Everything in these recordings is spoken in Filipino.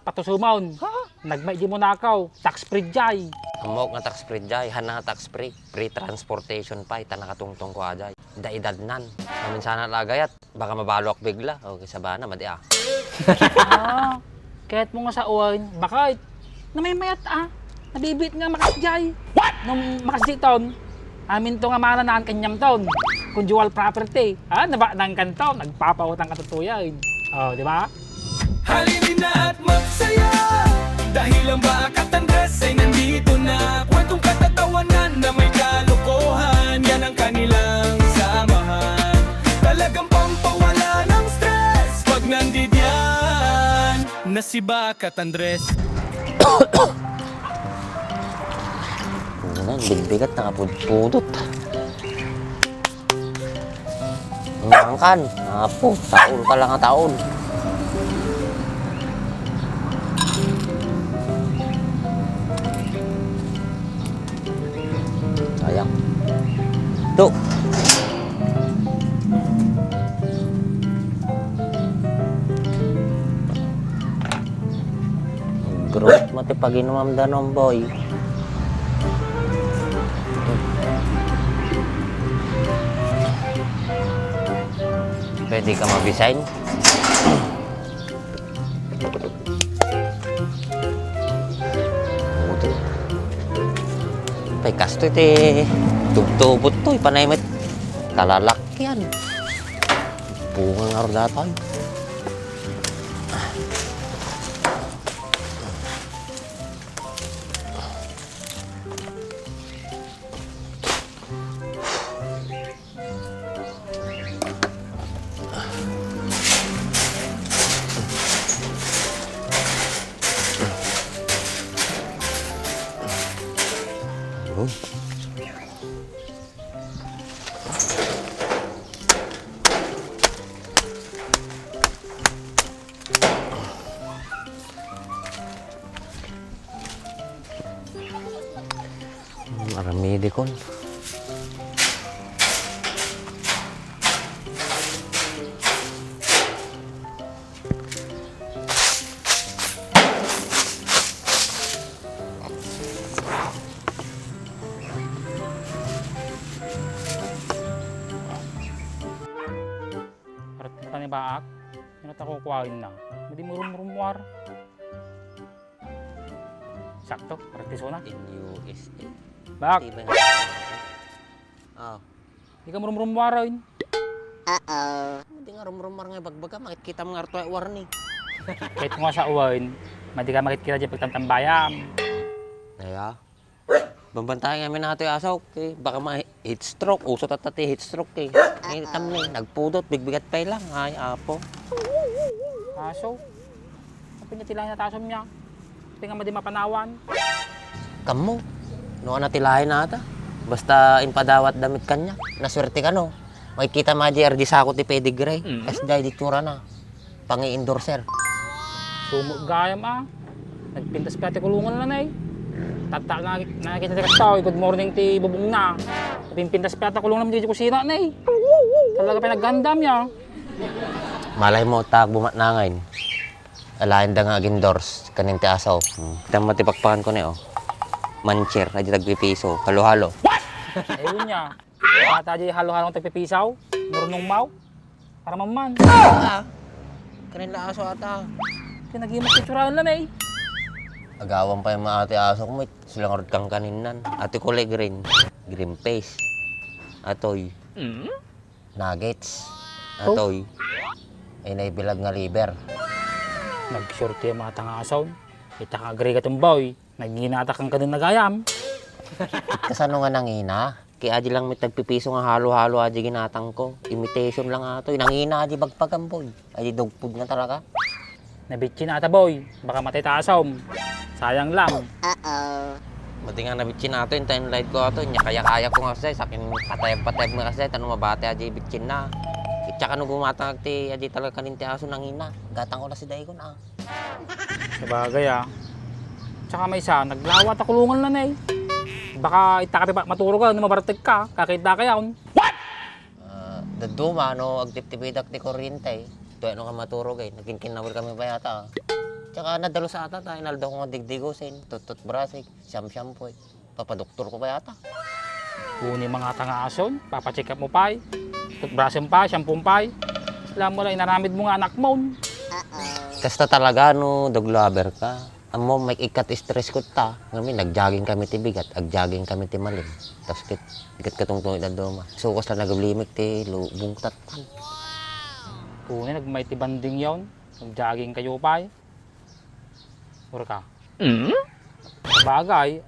patusumon. Nagmay di mo nakaw, tax free jay. Amok nga tax free jay, hana nga tax free. Free transportation pa, ita nakatungtong ko ajay. Daidad nan. Amin sana lagayat, baka mabalok bigla. Okay, sabana, madi ah. Kahit mo nga sa uwan, bakit? Na may mayat nabibit nga makas jay. What? Nung makas diton, amin to nga maranaan kanyam taon. Conjugal property. Naba ng kanto, nagpapautang katutuyan. Di ba? Halinin na at magsaya dahil ang Bakat Andres ay nandito na. Kwentong katatawanan na may kalokohan, yan ang kanilang samahan. Talagang pampawala ng stress pag nandidyan na si Bakat Andres. Punan, bigbigat na kapudpudot. Ngangkan, apo, taon pa lang ang taon. Sayang. Tuh. Growth mati pag inuam danom boy. Pwede ka mag-design? Pay kasto ite tubtubot to ipanay met kalalakyan. Bunga nga rin datoy. Marami di kon. Parang baak, yun at ako kuwain na. Hindi mo rumurumwar. Sakto, praktiso na. In USA. Bak, Diba? Oh. hindi ka rumurumwar rin. Hindi nga rumrumar nga bagbaga. Makikita mo nga ito ay warni. Kahit mo nga sa uwan, hindi ka makikita dyan pagtantambayam. Kaya, bambantayan namin natin yung asaw. Okay? Baka ma-heat stroke. Usot at tati heat stroke. Eh. Ngayon tamlay, nagpudot, bigbigat pa lang. Ay, apo. Aso, pinatilahin na tasom niya. Hindi nga madi mapanawan. Kamu, noon natilahin na ata. Basta impadawat damit kanya. Naswerte ka no. Makikita mga JRD sa ako ti pedigree. Kasi dahil di tsura na. Pangi-endorser. Sumog gayam Nagpintas pa ti kulungan na Tata nakikita ti kastaw. Good morning ti bubong na. Pintas pa ti kulungan naman di kusina na Talaga pa naggandam niya. Malay mo, tag bumatnangain. Alain da nga agindors. Kanin ti asaw. Kita matipakpakan ko na Mancher, ay tagpipiso. Halo-halo. Ayun niya. Kata di halo-halo tagpipisaw. Marunong mau. Para maman. Kanin na aso ata. Kinagimas ti tsurahan lang Agawan pa yung mga ate aso ko. Silang rod kang kaninan. Ate kulay green. Green face. Atoy. Nuggets. Atoy. Ay naibilag nga liver. Nag-shorty yung mga tangasaw. Kita ka agree ka boy. Naginginatak kang kadun nagayam. Kasano nga nangina? Kaya aji lang may tagpipiso nga halo-halo aji ginatang ko. Imitation lang atoy. Nangina aji bagpagam boy. Aji dog food na talaga. Nabitsin ata boy. Baka matay tasom. Sayang lang. Mati nga nabitsin nato yung time light ko ato. Kaya-kaya ko nga kasi. Sakin patayag-patayag mo kasi. Tanong mabate aji bitsin na. Tsaka nung gumatang ti aji talaga kaninti aso nangina. Gatang ko na si Daikon Sabagay Tsaka may isa, naglawat ako kulungan na Baka itakapi pa maturo ka, mabartig ka, kakita ka yaon. What? Daduma, agtip-tipidak ti kuryente. Tuwa nung ka maturog naging kinawal kami ba yata Tsaka nadalo sa ata tayo, naldo ko nga digdigusin, tutut-brasig, siyam-siyam po eh. Papadoktor ko pa yata. Kunin mga tanga-ason, papacheck up mo pa. Toothbrushin pa, shampoo pa. Alam mo lang, inaramid mo nga anak mo. Kasta talaga no, dog lover ka. Amo, may ikat stress ko ta. Ngayon, nag-jogging kami ti bigat, ag-jogging kami ti malim. Tapos ikat katungtong itadoma. Sukos lang nagablimik ti lubong tatan. Kunin, nagmighty banding yon. Nag-jogging kayo pa. Ura ka. Bagay,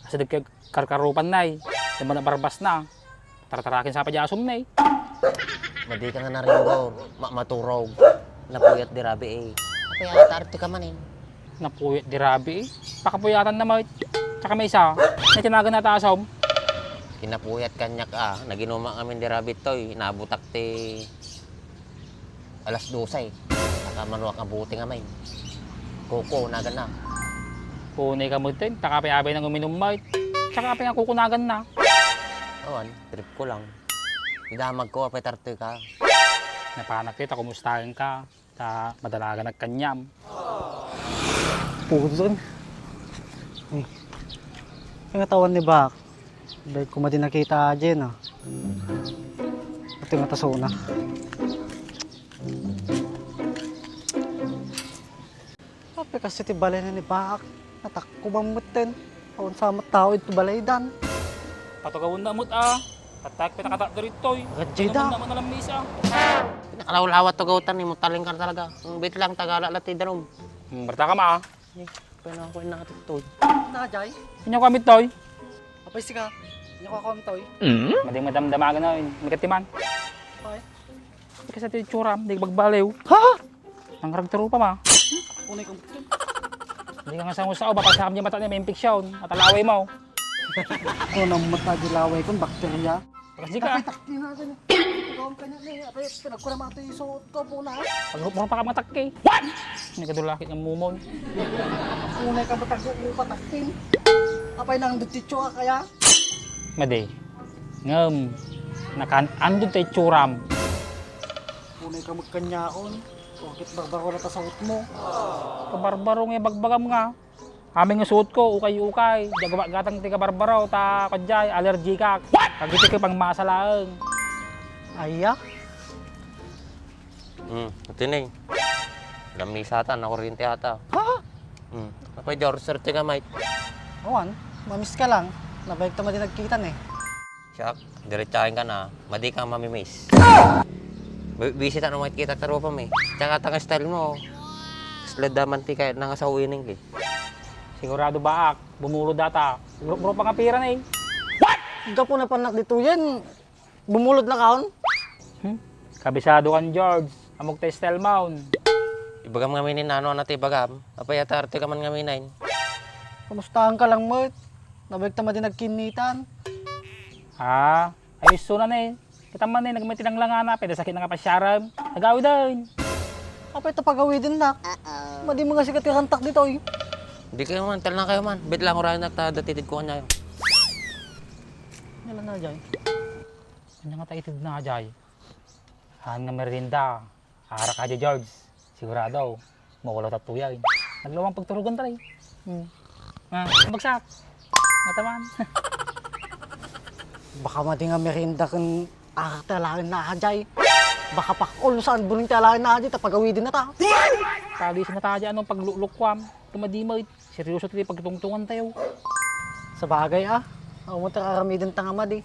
asa karkarupan na eh. Diba na barbas na. Taratarakin sa padyasom na eh. Madi ka nga naringgo, maturog. Napuyat di rabi eh. Kaya tarti ka man eh. Napuyat di rabi eh. Pakapuyatan na mo. Tsaka may isa, na tinagan na tasom. Kinapuyat kanyak naginuma kami di rabi toy. Nabutak ti alas 12 eh. Nakamanuwa ka buti nga may. Kuko, nagan na. Kunay ka mo din, takapay-abay ng uminom mo. Tsaka apay ang kukunagan na. Awan, trip ko lang. Idamag ko, apay tarti ka. Napanak kita, kumustahin ka. Ta madalaga nagkanyam. Puso. Ang katawan ni Bak. Dahil ko madi nakita dyan Ito yung taso na. Sabi kasi ti balay na ni Bak. Natakko mamutin. Awan sa tao ito balay dan. Patugawon na mo't Patak, pinakatak dito eh. Gadjay da. Naman na lang misa. Pinakalawal-awat to gautan ni mo, taling ka na talaga. Ang bit lang, tagala lati danom. Berta ka ma. Pwede na to. Nakajay. Inyo kami toy. Apay sika. Hindi ko ako toy. Mading madamdamagan na yun. Magkatiman. Ay. Kasi sa titsuram, di bagbaliw. Ha? Ang karakter pa ma. Unay kong putin. Hindi ka nga sa musao, baka sa kamya mata niya may infeksyon. At alaway mo. Ako na mata dilaway kong bakterya. Kasi ka. Apay takti na dyan. Ikaw ang kanya ni. Apay pinagkurama ito yung suot ko po na. Pag mo pa ka matakki. What? Hindi ka dulakit ng mumon. Unay ka matagpo mo pataktin. Apay nang dutitso ka kaya. Madi. Ngam. Nakan-andun tayo tsuram. Unay ka magkanyaon. Bakit barbaro na tasawot mo? Kabarbaro nga bagbagam nga. Aming nga suot ko, ukay-ukay. Jagawa gatang ti kabarbaro, ta kadyay, allergy ka. Pagiti ka pang masalaang. Ayak. Ito na eh. Lamisa ata, nakuryente ata. Ha? Apay, George, serte ka, mate. Awan, mamiss ka lang. Nabayag tama din nagkikitan eh. Siyak, diretsahin ka na. Madi kang mamimiss. Visit ano mo kita taro pa may. Tsaka tanga style mo. Sled daman ti kahit nang sa winning eh. Sigurado baak, bumulod data. Bro pa kapiran eh. Ikaw po na panak dito yan. Bumulod na kaon. Kabisado kan George, amog tayo style mount. Ibagam nga minin ano na ti bagam. Apay atarte ka man nga minain. Kamustahan ka lang mo. Nabayag tama din nagkinitan. Ayos sunan eh. Kita man eh, nagmati ng langana, pwede sakit na nga pasyaram. Nagawi din. Kapay ito pagawi din na. Madi mo nga sikat kantak dito eh. Hindi kayo man, tal na kayo man. Bet lang urayan nagtadatitid ko kanyayo. Nila na dyan. Kanya nga tayo itid na jay. Han nga merinda. Hara ka dyan, George. Sigurado, mawala tatuya eh. Naglawang pagturugan tayo. Bagsak. Nataman. Baka madi nga merinda kung talahin na ajay. Baka pakol saan buling talahin na ajay. Tapagawi din na ta. Kali sa nataja anong paglulukwam. Tumadimay. Seryoso tayo pagtungtungan tayo. Sa bagay Ako mo takaramidin tanga madi.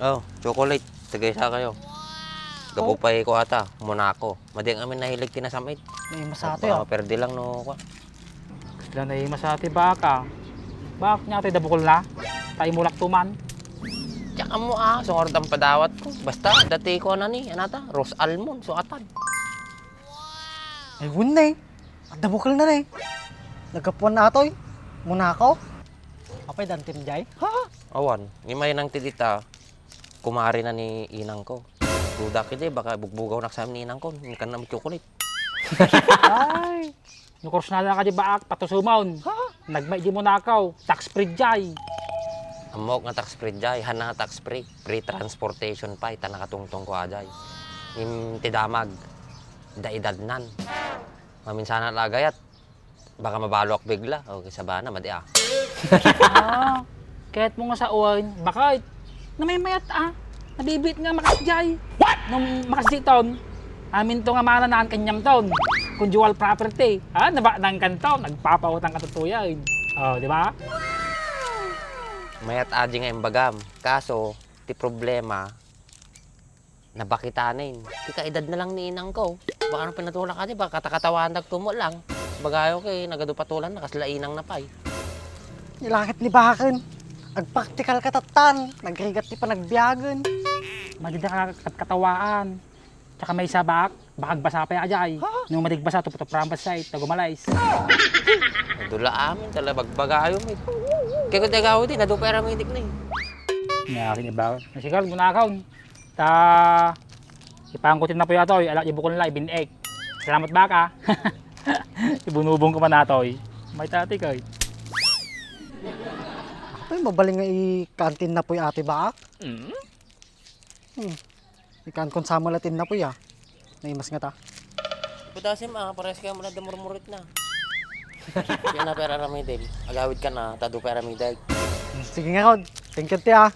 Oh, chocolate. Tagay sa kayo. Gapupay ko ata, Monaco. Madi ang amin nahilig tinasamit. May masate Perde lang no. Gusto lang na yung masati baka. Bak niya tayo dabukol na. Tayo mulak tuman. Tsaka mo sungord ang padawat ko. Basta, dati ko na ni, anata, rose almond, suatan. Ay wun na eh. At nabukal na eh. Nagapuan na atoy. Monaco. Apay dantim jay. Awan, ngimay nang titita, kumari na ni inang ko. Duda kita baka bugbugaw na sa ni inang ko, hindi ka na chocolate. Ay! Nukors na lang ka di baak, patusumaon. Nagmay di mo nakaw, tax free jay. Amok nga tax free jay, hana nga tax free. Free transportation pa, ita nakatungtong ko ajay. Tidamag, daidad nan. Maminsana lagayat. Baka mabalok bigla. Okay, sabana, madi ah. Kahit mo nga sa uwan, baka namimayat nabibit nga makasjay. Nung makasiton, amin to nga maranaan kanyam taon. Conjugal property. Naba ng kanto, nagpapautang katutuyan. Di ba? Mayat adi nga imbagam. Kaso, ti problema, nabakitanin. Ti kaedad na lang ni inang ko. Baka nang pinatulak ka di, baka katakatawahan nagtumo lang. Bagayo kay nagadupatulan, nakaslainang napay. Ilakit ni Bakan. Agpraktikal katatan. Nagrigat ti panagbiyagan. Maganda ka katawaan. Tsaka may sabak, bakag basa pa ajay. Nung madigbasa, tuputuprampas site, tagumalays. Dula amin, tala bagbagayo mo. Kaya kung tagaw din, nadupera mo hindi na eh. Ngayakin iba. Nasikal, gunakaw. Ipangkutin na po yato, alak ibukon lang, ibinek. Salamat baka. Ibunubong ko man natoy. May tati ko. Ay, mabaling nga i-kantin na po yung ate ba? Ikan kon sama latin na po ya. Naimas nga ta. Putasim pares ka mo na damurmurit na. Kaya na pera ramay din. Agawid ka na, tadu pera mi dag. Sige nga, Rod. Thank you, tia.